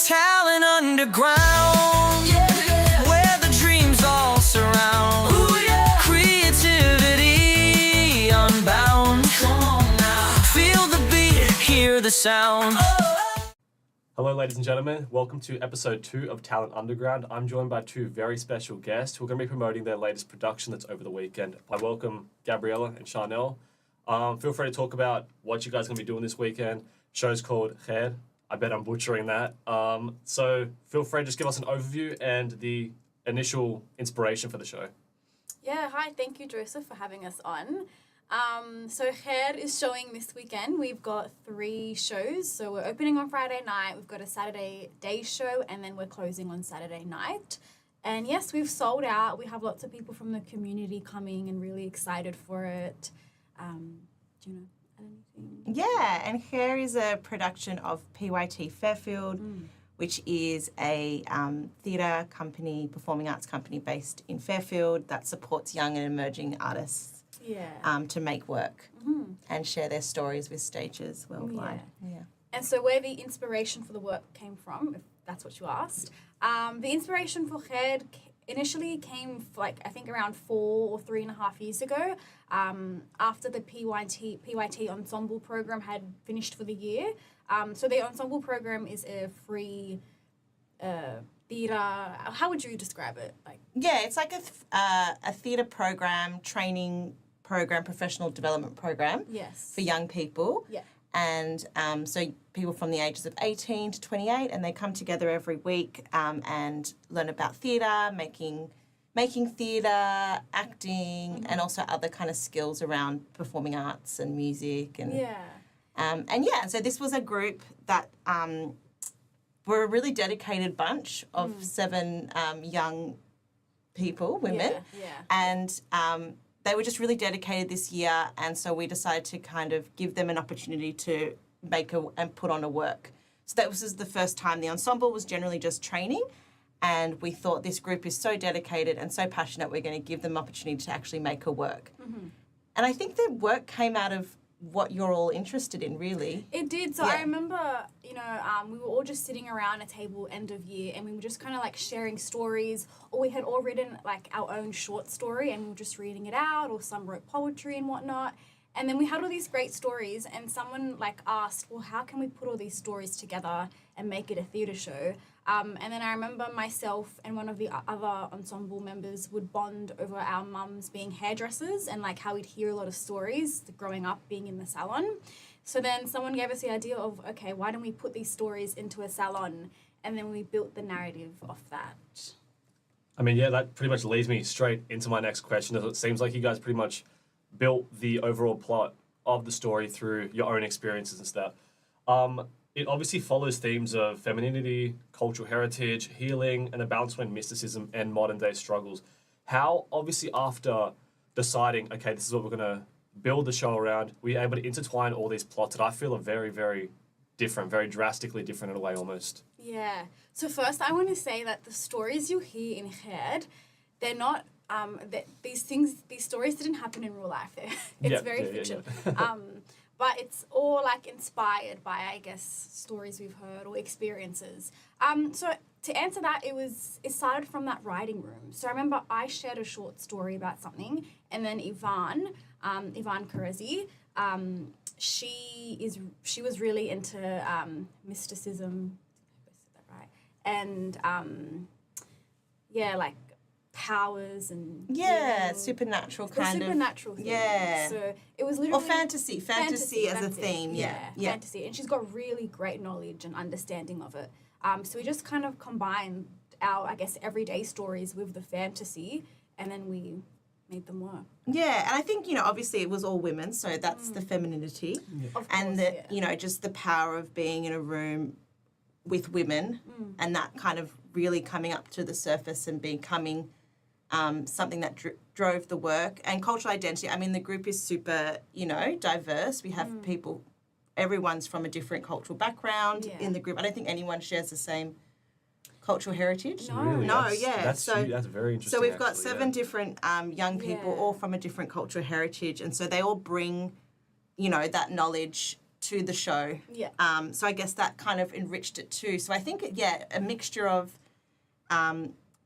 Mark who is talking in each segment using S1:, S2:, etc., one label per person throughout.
S1: Talent underground, where the dreams all surround. Creativity unbound. Feel the beat, hear the sound.
S2: Hello, ladies and gentlemen. Welcome to episode 2 of Talent Underground. I'm joined by two very special guests who are going to be promoting their latest production that's over the weekend. I welcome Gabriella and Charnel. Feel free to talk about what you guys are going to be doing this weekend. Show's called Khair. I bet I'm butchering that. So feel free to just give us an overview and the initial inspiration for the show.
S3: Yeah, hi. Thank you, Joseph, for having us on. So Khair is showing this weekend. We've got 3 shows. So we're opening on Friday night. We've got a Saturday day show, and then we're closing on Saturday night. And yes, we've sold out. We have lots of people from the community coming and really excited for it. Do you know anything?
S4: Yeah, and Khair is a production of PYT Fairfield, which is a theatre company, performing arts company based in Fairfield that supports young and emerging artists to make work and share their stories with stages worldwide. Yeah.
S3: And so where the inspiration for the work came from, if that's what you asked, the inspiration for Khair initially came I think around 4 or 3.5 years ago, after the PYT ensemble program had finished for the year. So the ensemble program is a free theatre. How would you describe it?
S4: Yeah, it's like a theatre program, training program, professional development program for young people.
S3: Yeah.
S4: And so people from the ages of 18 to 28, and they come together every week and learn about theatre, making theatre, acting, and also other kind of skills around performing arts and music. And so this was a group that were a really dedicated bunch of 7 young people, women, and they were just really dedicated this year, and so we decided to kind of give them an opportunity to make and put on a work. So that was the first time. The ensemble was generally just training, and we thought this group is so dedicated and so passionate, we're going to give them opportunity to actually make a work. And I think the work came out of what you're all interested in, really.
S3: It did. So I remember, we were all just sitting around a table end of year, and we were just kind of sharing stories, or we had all written our own short story and we were just reading it out, or some wrote poetry and whatnot. And then we had all these great stories, and someone asked, well, how can we put all these stories together and make it a theatre show? And then I remember myself and one of the other ensemble members would bond over our mums being hairdressers and how we'd hear a lot of stories growing up being in the salon. So then someone gave us the idea of, okay, why don't we put these stories into a salon? And then we built the narrative off that.
S2: I mean, yeah, that pretty much leads me straight into my next question. It seems like you guys pretty much built the overall plot of the story through your own experiences and stuff. It obviously follows themes of femininity, cultural heritage, healing, and the balance between mysticism and modern-day struggles. How, obviously, after deciding, okay, this is what we're going to build the show around, were you able to intertwine all these plots that I feel are very, very different, very drastically different in a way almost?
S3: Yeah. So first, I want to say that the stories you hear in Khair, they're not... these stories didn't happen in real life. It's very fiction. But it's all inspired by, I guess, stories we've heard or experiences. So to answer that, it started from that writing room. So I remember I shared a short story about something, and then Ivan Karezi, she was really into mysticism. I said that right? And powers and
S4: supernatural
S3: things. So it was literally
S4: fantasy as a theme.
S3: Fantasy, and she's got really great knowledge and understanding of it. So we just kind of combined our, I guess, everyday stories with the fantasy, and then we made them work.
S4: Yeah, and I think obviously it was all women, so that's the femininity, and just the power of being in a room with women, and that kind of really coming up to the surface and becoming something that drove the work. And cultural identity, I mean, the group is super, diverse. We have people, everyone's from a different cultural background in the group. I don't think anyone shares the same cultural heritage.
S3: No.
S2: Really?
S4: That's
S2: very interesting.
S4: So we've got 7 different young people, all from a different cultural heritage. And so they all bring, that knowledge to the show.
S3: Yeah.
S4: So I guess that kind of enriched it too. So I think, a mixture of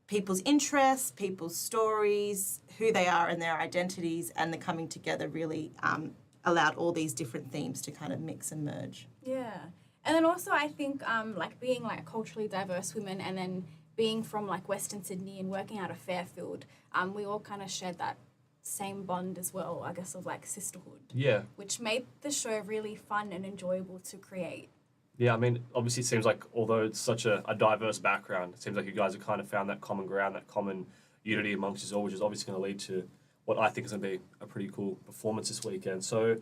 S4: people's interests, people's stories, who they are and their identities, and the coming together really allowed all these different themes to kind of mix and merge.
S3: Yeah. And then also I think like being like culturally diverse women and then being from like Western Sydney and working out of Fairfield, we all kind of shared that same bond as well, I guess, of like sisterhood.
S2: Yeah.
S3: Which made the show really fun and enjoyable to create.
S2: Yeah, I mean, obviously it seems like although it's such a diverse background, it seems like you guys have kind of found that common ground, that common unity amongst us all, which is obviously going to lead to what I think is going to be a pretty cool performance this weekend. So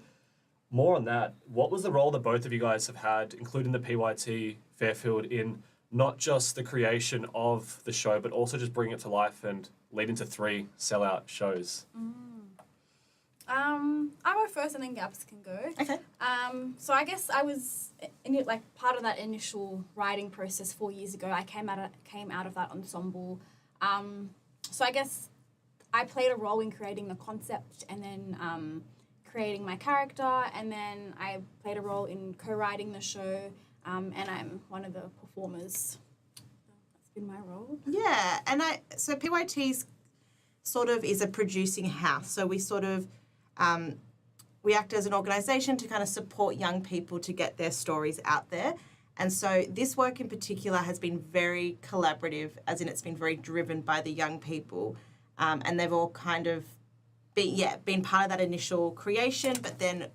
S2: more on that, what was the role that both of you guys have had, including the PYT Fairfield, in not just the creation of the show, but also just bringing it to life and leading to 3 sellout shows?
S3: I'll go first and then Gabs can go.
S4: Okay.
S3: So I guess I was in it, like part of that initial writing process 4 years ago. I came out of that ensemble. So I guess I played a role in creating the concept and then creating my character, and then I played a role in co-writing the show, and I'm one of the performers. That's been my role.
S4: Yeah, and so PYT's sort of is a producing house. So we sort of we act as an organisation to kind of support young people to get their stories out there. And so this work in particular has been very collaborative, as in it's been very driven by the young people. And they've all kind of been part of that initial creation, but then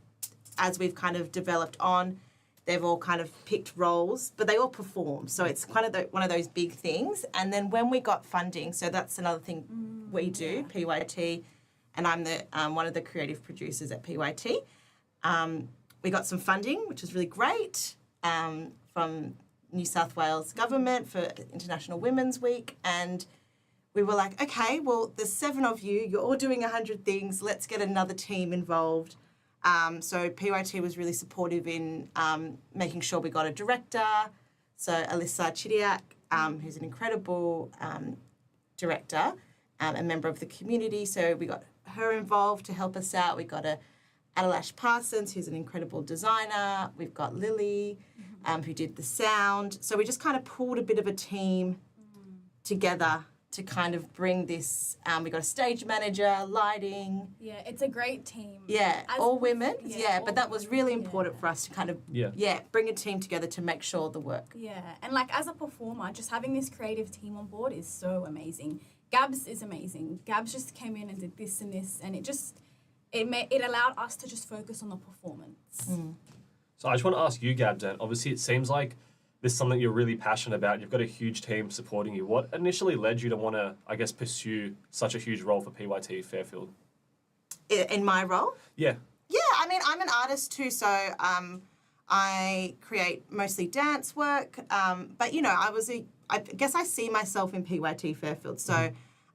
S4: as we've kind of developed on, they've all kind of picked roles, but they all perform. So it's kind of one of those big things. And then when we got funding, so that's another thing we do, PYT, and I'm the one of the creative producers at PYT. We got some funding, which was really great, from New South Wales government for International Women's Week, and we were like, okay, well, there's 7 of you, you're all doing 100 things, let's get another team involved. So PYT was really supportive in making sure we got a director, so Alyssa Chidiak, who's an incredible director, a member of the community, so we got her involved to help us out. We got Adelash Parsons, who's an incredible designer. We've got Lily, who did the sound. So we just kind of pulled a bit of a team together to kind of bring this. We got a stage manager, lighting.
S3: Yeah, it's a great team.
S4: Yeah, all women. Yeah, but that was really
S3: women,
S4: important for us to kind of,
S2: Yeah.
S4: bring a team together to make sure the work.
S3: Yeah, and like as a performer, just having this creative team on board is so amazing. Gabs is amazing. Gabs just came in and did this and this, and it allowed us to just focus on the performance.
S2: So I just want to ask you, Gab, Dan, obviously it seems like this is something you're really passionate about. You've got a huge team supporting you. What initially led you to want to, I guess, pursue such a huge role for PYT Fairfield?
S4: In my role?
S2: Yeah.
S4: Yeah, I mean, I'm an artist too, so I create mostly dance work. But, you know, I guess I see myself in PYT Fairfield. So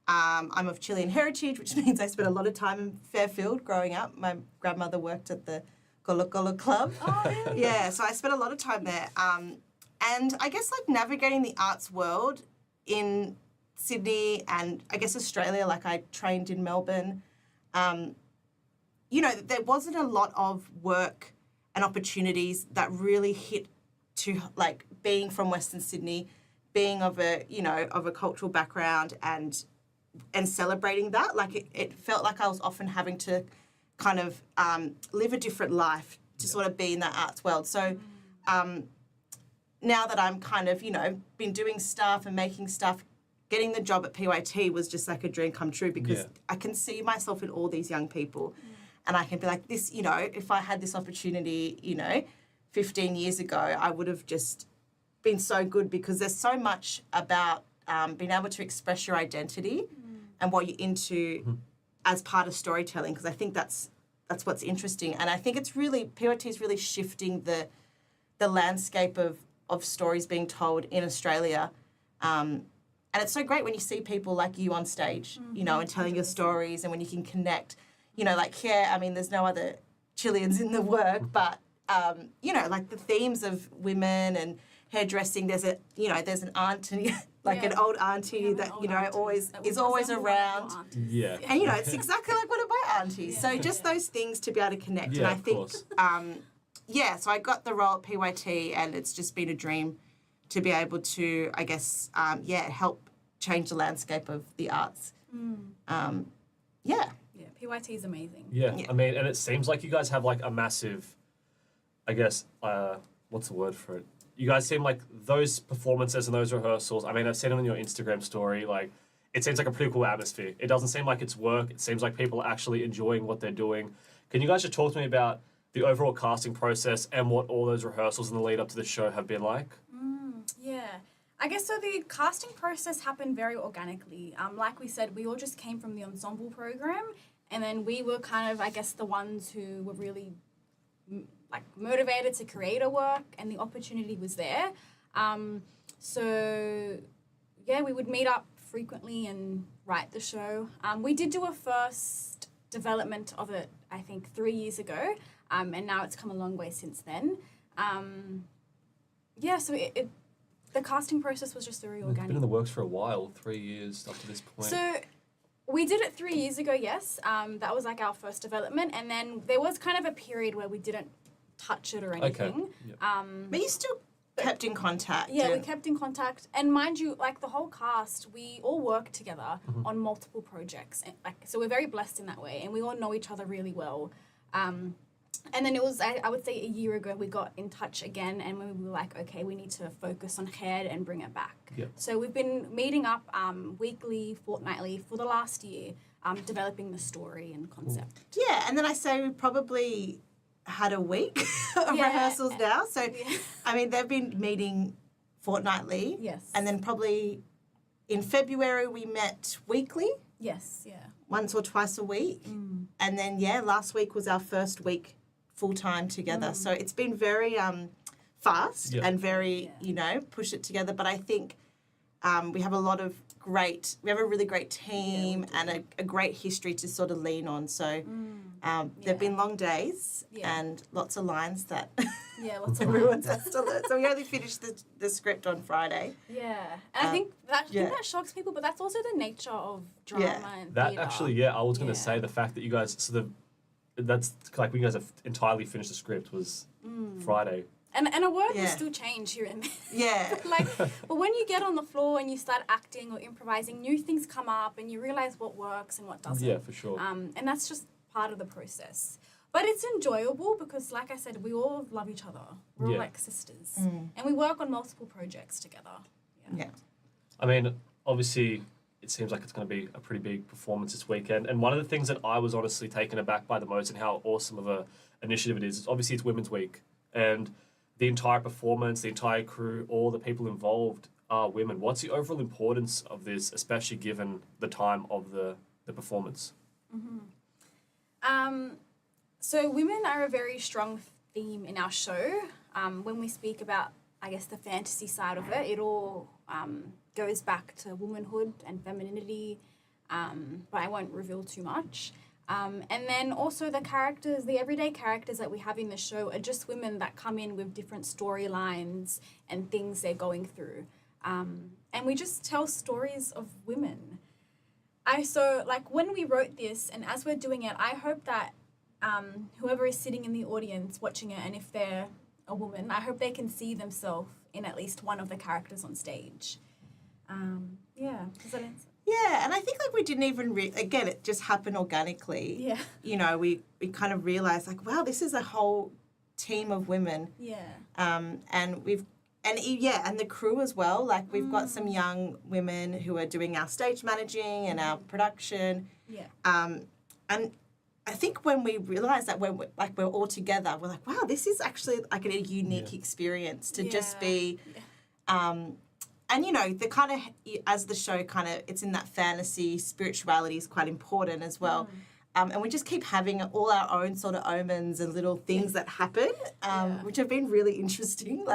S4: I'm of Chilean heritage, which means I spent a lot of time in Fairfield growing up. My grandmother worked at the Golo Golo Club.
S3: Oh, really?
S4: Yeah, so I spent a lot of time there. And I guess like navigating the arts world in Sydney and I guess Australia, like I trained in Melbourne, you know, there wasn't a lot of work and opportunities that really hit to like being from Western Sydney, being of a, you know, of a cultural background and celebrating that. Like it felt like I was often having to kind of live a different life to sort of be in that arts world. So now that I'm kind of, you know, been doing stuff and making stuff, getting the job at PYT was just like a dream come true because I can see myself in all these young people and I can be like this, you know, if I had this opportunity, you know, 15 years ago, I would have just been so good because there's so much about being able to express your identity and what you're into as part of storytelling because I think that's what's interesting. And I think it's really, PYT is really shifting the landscape of stories being told in Australia. And it's so great when you see people like you on stage, you know, and telling your stories and when you can connect, you know, like here, I mean, there's no other Chileans in the work, but, you know, like the themes of women and hairdressing, there's an auntie, like an old auntie that, you know, is always around.
S2: Yeah.
S4: And, you know, it's exactly like one of my aunties. So just those things to be able to connect.
S2: Yeah,
S4: and I think yeah, so I got the role at PYT, and it's just been a dream to be able to, I guess, help change the landscape of the arts. Yeah.
S3: Yeah, PYT is amazing.
S2: Yeah, I mean, and it seems like you guys have like a massive, I guess, what's the word for it? You guys seem like those performances and those rehearsals. I mean, I've seen them on your Instagram story. Like, it seems like a pretty cool atmosphere. It doesn't seem like it's work. It seems like people are actually enjoying what they're doing. Can you guys just talk to me about the overall casting process and what all those rehearsals in the lead up to the show have been like?
S3: Yeah. I guess so the casting process happened very organically. Like we said, we all just came from the ensemble program, and then we were kind of, I guess, the ones who were really motivated to create a work, and the opportunity was there. So yeah, we would meet up frequently and write the show. We did do a first development of it, I think, 3 years ago, and now it's come a long way since then. So the casting process was just very
S2: It's
S3: organic.
S2: been in the works for a while, 3 years up to this point.
S3: So we did it 3 years ago, yes. That was like our first development, and then there was kind of a period where we didn't touch it or anything.
S2: Yep.
S4: But you still kept in contact.
S3: Yeah, we kept in contact, and mind you, like the whole cast, we all work together on multiple projects, and, so we're very blessed in that way, and we all know each other really well. And then it was, I would say, a year ago we got in touch again, and we were like, okay, we need to focus on Khair and bring it back.
S2: Yep.
S3: So we've been meeting up weekly, fortnightly for the last year, developing the story and concept.
S4: Yeah, and then I say we probably had a week of rehearsals now. So, I mean, they've been meeting fortnightly.
S3: Yes.
S4: And then probably in February we met weekly.
S3: Yes, yeah.
S4: Once or twice a week. And then, last week was our first week full-time together. So it's been very fast and very, push it together. But I think we have we have a really great team and a great history to sort of lean on. So there've been long days and lots of lines that
S3: lots of
S4: everyone's has to learn. So we only finished the script on Friday.
S3: Yeah. And I think that shocks people, but that's also the nature of drama and
S2: that
S3: theatre.
S2: actually, I was going to say the fact that you guys that's like when you guys have entirely finished the script was Friday.
S3: And a word will still change here and there.
S4: Yeah.
S3: But when you get on the floor and you start acting or improvising, new things come up and you realise what works and what doesn't.
S2: Yeah, for sure.
S3: And that's just part of the process. But it's enjoyable because, like I said, we all love each other. We're all like sisters. And we work on multiple projects together.
S4: Yeah.
S2: I mean, obviously, it seems like it's going to be a pretty big performance this weekend. And one of the things that I was honestly taken aback by the most and how awesome of a initiative it is obviously it's Women's Week. And the entire performance, the entire crew, all the people involved are women. What's the overall importance of this, especially given the time of the performance?
S3: So women are a very strong theme in our show. When we speak about, I guess, the fantasy side of it, it all goes back to womanhood and femininity, but I won't reveal too much. And then also the characters, the everyday characters that we have in the show are just women that come in with different storylines and things they're going through. And we just tell stories of women. So when we wrote this and as we're doing it, I hope that whoever is sitting in the audience watching it, and if they're a woman, I hope they can see themselves in at least one of the characters on stage. Does that answer?
S4: Yeah, and I think we didn't even again, it just happened organically. Yeah. We kind of realised wow, this is a whole team of women.
S3: Yeah.
S4: And the crew as well. We've got some young women who are doing our stage managing and our production.
S3: Yeah.
S4: And I think when we realised that when we're all together, we're like, wow, this is actually a unique experience to just be. And, the kind of, as the show it's in that fantasy, spirituality is quite important as well. And we just keep having all our own sort of omens and little things that happen, which have been really interesting,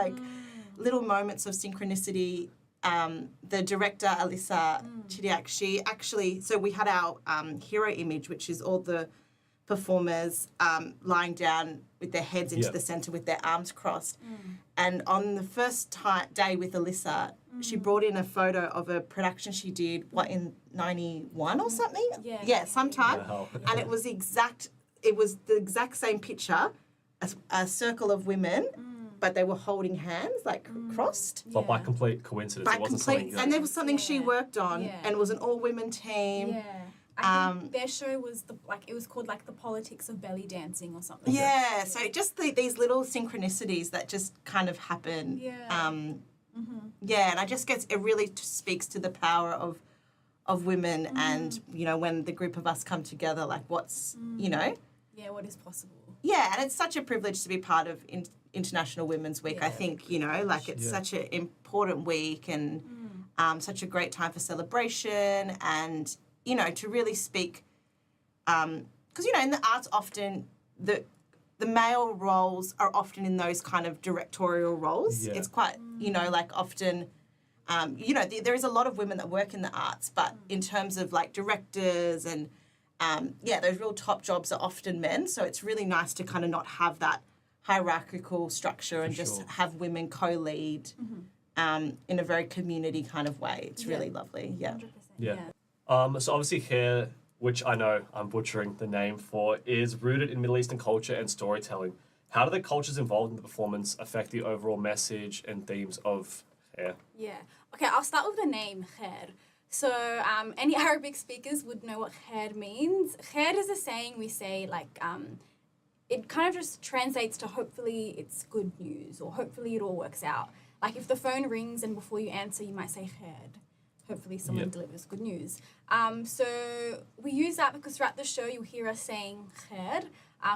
S4: little moments of synchronicity. The director, Alyssa Chidiak, she actually, so we had our hero image, which is all the performers lying down with their heads into the centre with their arms crossed. And on the first day with Alyssa, she brought in a photo of a production she did, in 91 or something? Yeah, sometime.
S2: Wow.
S4: And it was the exact same picture, a circle of women, but they were holding hands, like crossed.
S2: But by complete coincidence, it wasn't something.
S4: And there was something she worked on,
S3: Yeah.
S4: and it was an all-women team.
S3: Yeah. I think their show was it was called like The Politics of Belly Dancing or something.
S4: Yeah, so just these little synchronicities that just kind of happen.
S3: Yeah.
S4: Yeah, and I just guess it really speaks to the power of women and, you know, when the group of us come together, like what's, you know.
S3: Yeah, what is possible.
S4: Yeah, and it's such a privilege to be part of International Women's Week. I think, you know, like it's such an important week and such a great time for celebration and, you know, to really speak, because, you know, in the arts often the male roles are often in those kind of directorial roles.
S2: Yeah.
S4: It's quite, you know, like often, you know, there is a lot of women that work in the arts, but in terms of like directors and, those real top jobs are often men. So it's really nice to kind of not have that hierarchical structure and just have women co-lead in a very community kind of way. It's really lovely. Yeah.
S3: 100%.
S2: Yeah. So obviously Khair, which I know I'm butchering the name for, is rooted in Middle Eastern culture and storytelling. How do the cultures involved in the performance affect the overall message and themes of Khair?
S3: Yeah. Okay, I'll start with the name Khair. So any Arabic speakers would know what Khair means. Khair is a saying we say like, it kind of just translates to hopefully it's good news or hopefully it all works out. Like if the phone rings and before you answer you might say Khair. Hopefully someone delivers good news. So we use that because throughout the show you'll hear us saying Khair,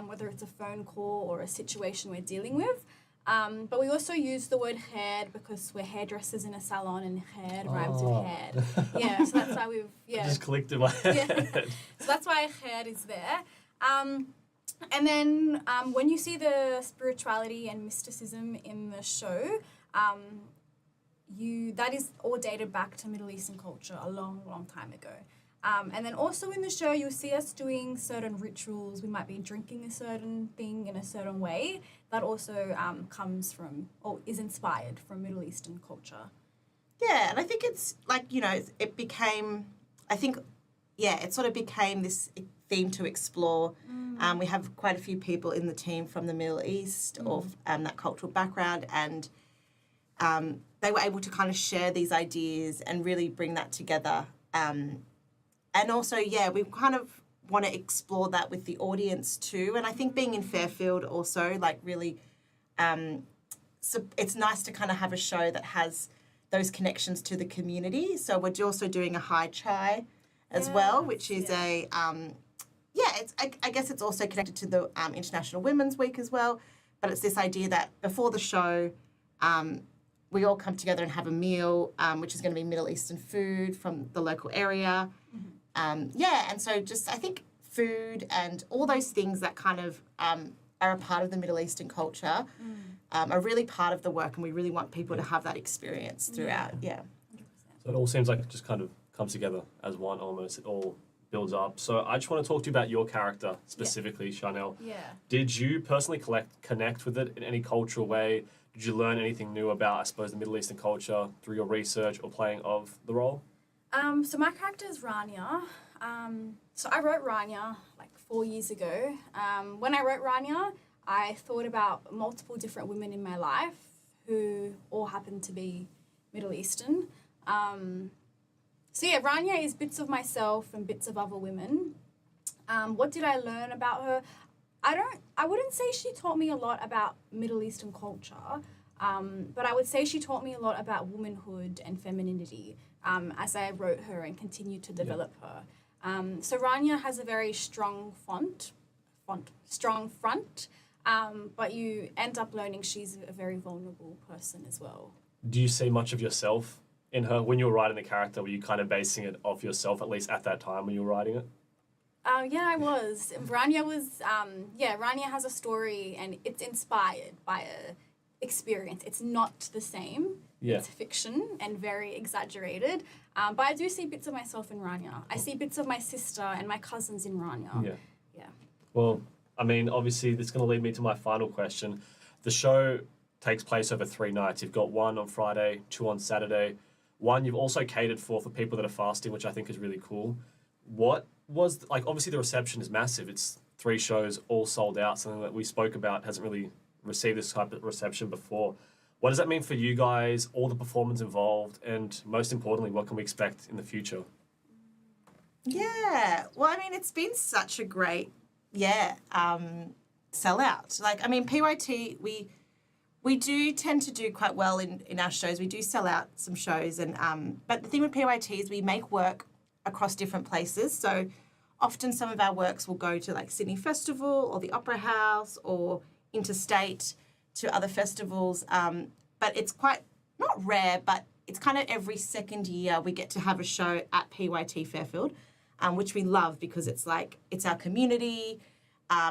S3: whether it's a phone call or a situation we're dealing with. But we also use the word Khair because we're hairdressers in a salon and Khair rhymes with hair. Yeah, so that's why we've,
S2: It just clicked in my head.
S3: So that's why Khair is there. And then when you see the spirituality and mysticism in the show, that is all dated back to Middle Eastern culture a long, long time ago. And then also in the show, you'll see us doing certain rituals. We might be drinking a certain thing in a certain way. That also comes from, or is inspired from Middle Eastern culture.
S4: Yeah, and I think it's like, you know, it became, I think, it sort of became this theme to explore. We have quite a few people in the team from the Middle East or that cultural background, and they were able to kind of share these ideas and really bring that together. And also, we kind of want to explore that with the audience too. And I think being in Fairfield also, like really, so it's nice to kind of have a show that has those connections to the community. So we're also doing a high chai as well, which is I guess it's also connected to the International Women's Week as well. But it's this idea that before the show, we all come together and have a meal, which is going to be Middle Eastern food from the local area. And so just I think food and all those things that kind of are a part of the Middle Eastern culture are really part of the work, and we really want people to have that experience throughout. Yeah. 100%.
S2: So it all seems like it just kind of comes together as one almost. It all builds up. So I just want to talk to you about your character specifically, Charnel.
S3: Yeah.
S2: Did you personally connect with it in any cultural way? Did you learn anything new about, I suppose, the Middle Eastern culture through your research or playing of the role?
S3: So my character is Rania. So I wrote Rania like 4 years ago. When I wrote Rania, I thought about multiple different women in my life who all happened to be Middle Eastern. Rania is bits of myself and bits of other women. What did I learn about her? I wouldn't say she taught me a lot about Middle Eastern culture, but I would say she taught me a lot about womanhood and femininity as I wrote her and continued to develop her. So Rania has a very strong strong front, but you end up learning she's a very vulnerable person as well.
S2: Do you see much of yourself in her when you were writing the character? Were you kind of basing it off yourself, at least at that time when you were writing it?
S3: Yeah, I was. Rania has a story and it's inspired by a experience. It's not the same.
S2: Yeah.
S3: It's fiction and very exaggerated. But I do see bits of myself in Rania. I see bits of my sister and my cousins in Rania.
S2: Yeah.
S3: Yeah.
S2: Well, I mean, obviously, this is going to lead me to my final question. The show takes place over 3 nights. You've got 1 on Friday, 2 on Saturday. 1 you've also catered for people that are fasting, which I think is really cool. What was, obviously the reception is massive. It's 3 shows all sold out, something that we spoke about hasn't really received this type of reception before. What does that mean for you guys, all the performers involved, and most importantly, what can we expect in the future?
S4: Yeah, well, I mean, it's been such a great, sellout. Like, I mean, PYT, we do tend to do quite well in our shows. We do sell out some shows, and but the thing with PYT is we make work across different places. So often some of our works will go to like Sydney Festival or the Opera House or interstate to other festivals. But it's quite, not rare, but it's kind of every second year we get to have a show at PYT Fairfield, which we love because it's like, it's our community.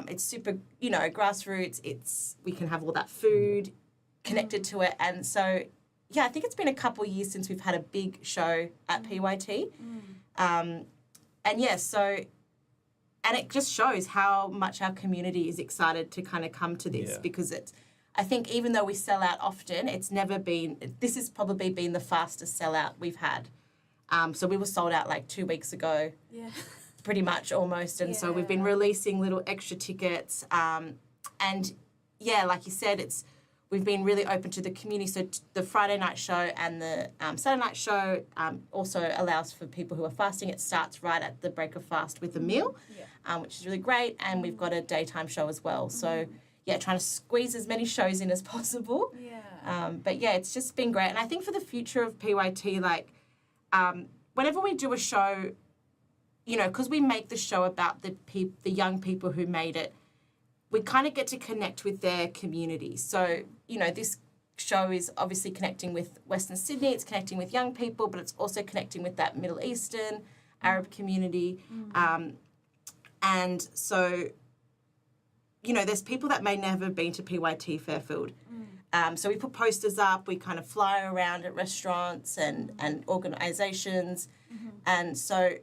S4: It's super, grassroots. We can have all that food connected to it. And so, I think it's been a couple of years since we've had a big show at PYT. And it just shows how much our community is excited to kind of come to this because I think even though we sell out often, this has probably been the fastest sellout we've had. So we were sold out like 2 weeks ago. Yeah. Pretty much almost. And so we've been releasing little extra tickets. Like you said, we've been really open to the community. So the Friday night show and the Saturday night show also allows for people who are fasting. It starts right at the break of fast with a meal, which is really great. And we've got a daytime show as well. So, trying to squeeze as many shows in as possible. It's just been great. And I think for the future of PYT, whenever we do a show, because we make the show about the young people who made it, we kind of get to connect with their community. So, this show is obviously connecting with Western Sydney, it's connecting with young people, but it's also connecting with that Middle Eastern, Arab community. And so, there's people that may never have been to PYT Fairfield. So we put posters up, we kind of fly around at restaurants and organisations. And so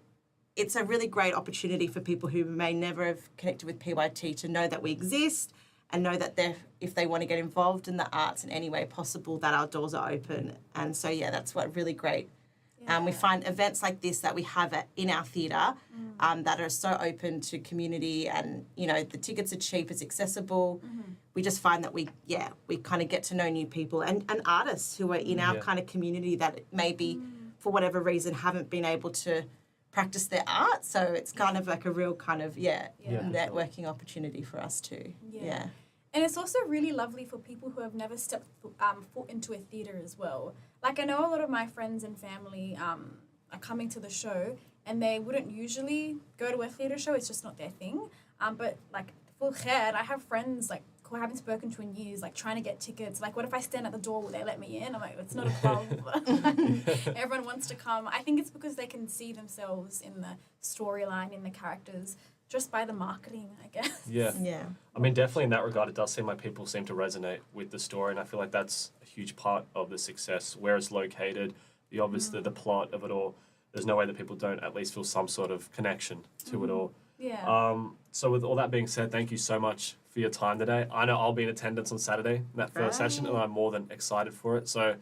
S4: it's a really great opportunity for people who may never have connected with PYT to know that we exist and know that if they want to get involved in the arts in any way possible, that our doors are open. And so, that's what really great. We find events like this that we have in our theatre that are so open to community and, the tickets are cheap, it's accessible. We just find that we kind of get to know new people and artists who are in our kind of community that maybe for whatever reason haven't been able to practice their art. So it's kind of like a real kind of, networking opportunity for us too. Yeah.
S3: And it's also really lovely for people who have never stepped foot into a theatre as well. Like, I know a lot of my friends and family are coming to the show and they wouldn't usually go to a theatre show. It's just not their thing. But, like, for Khair, I have friends, like, who I haven't spoken to in years, like, trying to get tickets. Like, what if I stand at the door? Will they let me in? I'm like, it's not a problem. Everyone wants to come. I think it's because they can see themselves in the storyline, in the characters, just by the marketing, I guess.
S2: Yeah. I mean, definitely in that regard, it does seem like people seem to resonate with the story, and I feel like that's a huge part of the success. Where it's located, the plot of it all, there's no way that people don't at least feel some sort of connection to it all. So with all that being said, thank you so much for your time today. I know I'll be in attendance on Saturday in that first session, and I'm more than excited for it. So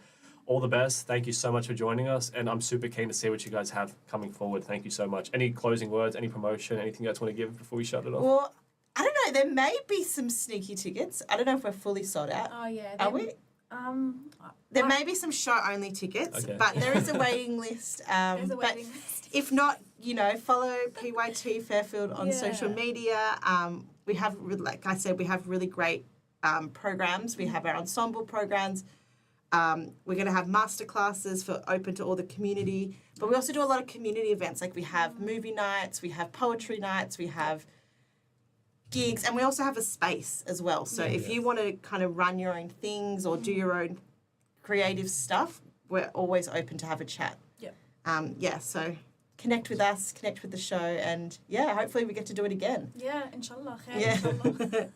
S2: all the best. Thank you so much for joining us, and I'm super keen to see what you guys have coming forward. Thank you so much. Any closing words, any promotion, anything you guys want to give before we shut it off?
S4: Well, I don't know. There may be some sneaky tickets. I don't know if we're fully sold out.
S3: Oh, yeah.
S4: Are we? There may be some show-only tickets, but there is a waiting list.
S3: There's a waiting list.
S4: If not, follow PYT Fairfield on social media. We have, like I said, we have really great programs. We have our ensemble programs. We're going to have masterclasses open to all the community. But we also do a lot of community events. Like we have movie nights, we have poetry nights, we have gigs, and we also have a space as well. So if you want to kind of run your own things or do your own creative stuff, we're always open to have a chat. So connect with us, connect with the show, and hopefully we get to do it again.
S3: Inshallah. Khair, inshallah.